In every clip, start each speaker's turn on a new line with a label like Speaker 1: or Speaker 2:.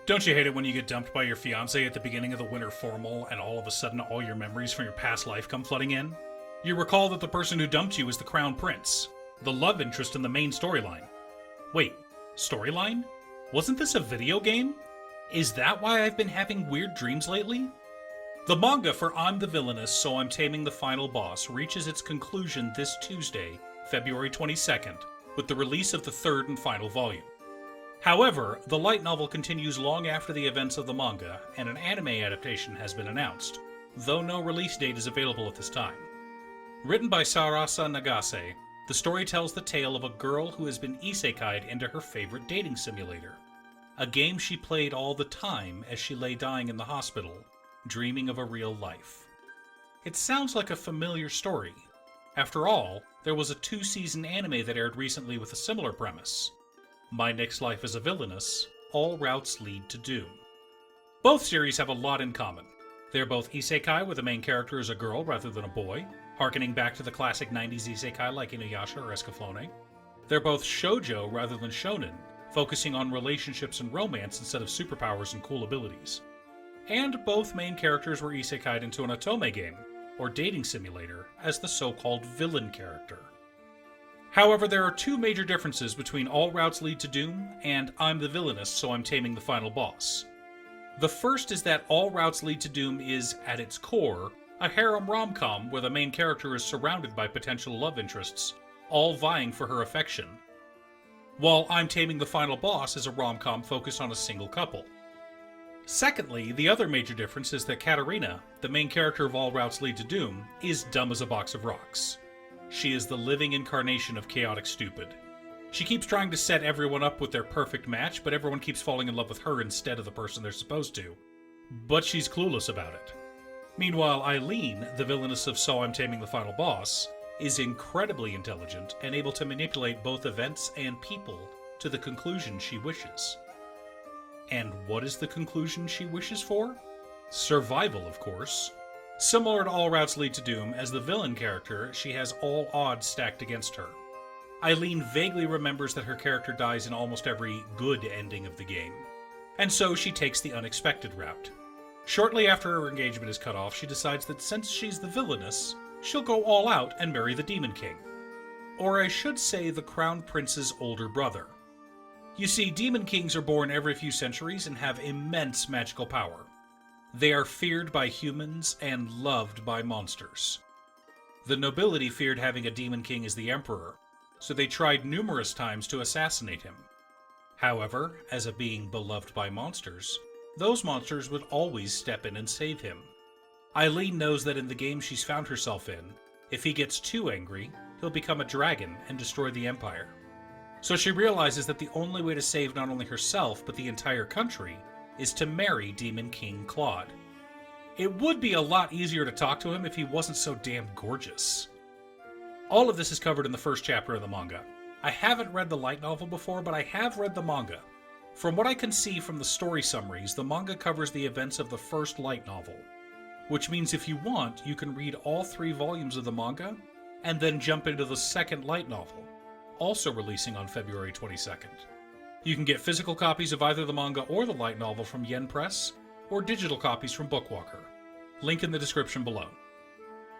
Speaker 1: Don't you hate it when you get dumped by your fiancé at the beginning of the winter formal and all of a sudden all your memories from your past life come flooding in? You recall that the person who dumped you is the crown prince, the love interest in the main storyline. Wait, storyline? Wasn't this a video game? Is that why I've been having weird dreams lately? The manga for I'm the Villainess, So I'm Taming the Final Boss reaches its conclusion this Tuesday, February 22nd, with the release of the third and final volume. However, the light novel continues long after the events of the manga, and an anime adaptation has been announced, though no release date is available at this time. Written by Sarasa Nagase, the story tells the tale of a girl who has been isekai'd into her favorite dating simulator, a game she played all the time as she lay dying in the hospital, dreaming of a real life. It sounds like a familiar story. After all, there was a 2-season anime that aired recently with a similar premise. My Next Life as a Villainess, All Routes Lead to Doom. Both series have a lot in common. They're both isekai where the main character is a girl rather than a boy, harkening back to the classic 90s isekai like Inuyasha or Escaflowne. They're both shoujo rather than shonen, focusing on relationships and romance instead of superpowers and cool abilities. And both main characters were isekai'd into an Otome game, or dating simulator, as the so-called villain character. However, there are two major differences between All Routes Lead to Doom and I'm the Villainess, So I'm Taming the Final Boss. The first is that All Routes Lead to Doom is, at its core, a harem rom-com where the main character is surrounded by potential love interests, all vying for her affection. While I'm Taming the Final Boss is a rom-com focused on a single couple. Secondly, the other major difference is that Katarina, the main character of All Routes Lead to Doom, is dumb as a box of rocks. She is the living incarnation of chaotic stupid. She keeps trying to set everyone up with their perfect match, but everyone keeps falling in love with her instead of the person they're supposed to. But she's clueless about it. Meanwhile, Eileen, the villainess of So I'm Taming the Final Boss, is incredibly intelligent and able to manipulate both events and people to the conclusion she wishes. And what is the conclusion she wishes for? Survival, of course. Similar to All Routes Lead to Doom, as the villain character, she has all odds stacked against her. Eileen vaguely remembers that her character dies in almost every good ending of the game, and so she takes the unexpected route. Shortly after her engagement is cut off, she decides that since she's the villainess, she'll go all out and marry the Demon King. Or I should say the Crown Prince's older brother. You see, Demon Kings are born every few centuries and have immense magical power. They are feared by humans and loved by monsters. The nobility feared having a Demon King as the Emperor, so they tried numerous times to assassinate him. However, as a being beloved by monsters, those monsters would always step in and save him. Eileen knows that in the game she's found herself in, if he gets too angry, he'll become a dragon and destroy the Empire. So she realizes that the only way to save not only herself, but the entire country, is to marry Demon King Claude. It would be a lot easier to talk to him if he wasn't so damn gorgeous. All of this is covered in the first chapter of the manga. I haven't read the light novel before, but I have read the manga. From what I can see from the story summaries, the manga covers the events of the first light novel, which means if you want, you can read all 3 volumes of the manga, and then jump into the second light novel, also releasing on February 22nd. You can get physical copies of either the manga or the light novel from Yen Press, or digital copies from Bookwalker. Link in the description below.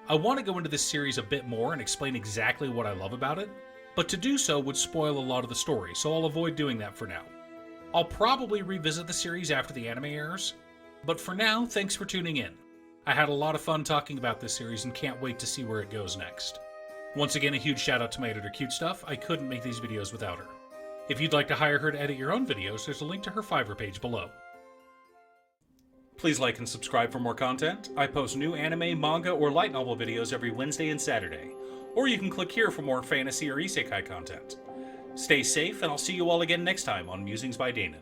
Speaker 1: I want to go into this series a bit more and explain exactly what I love about it, but to do so would spoil a lot of the story, so I'll avoid doing that for now. I'll probably revisit the series after the anime airs, but for now, thanks for tuning in. I had a lot of fun talking about this series and can't wait to see where it goes next. Once again, a huge shout out to my editor Cute Stuff. I couldn't make these videos without her. If you'd like to hire her to edit your own videos, there's a link to her Fiverr page below. Please like and subscribe for more content. I post new anime, manga, or light novel videos every Wednesday and Saturday. Or you can click here for more fantasy or isekai content. Stay safe, and I'll see you all again next time on Musings by Danon.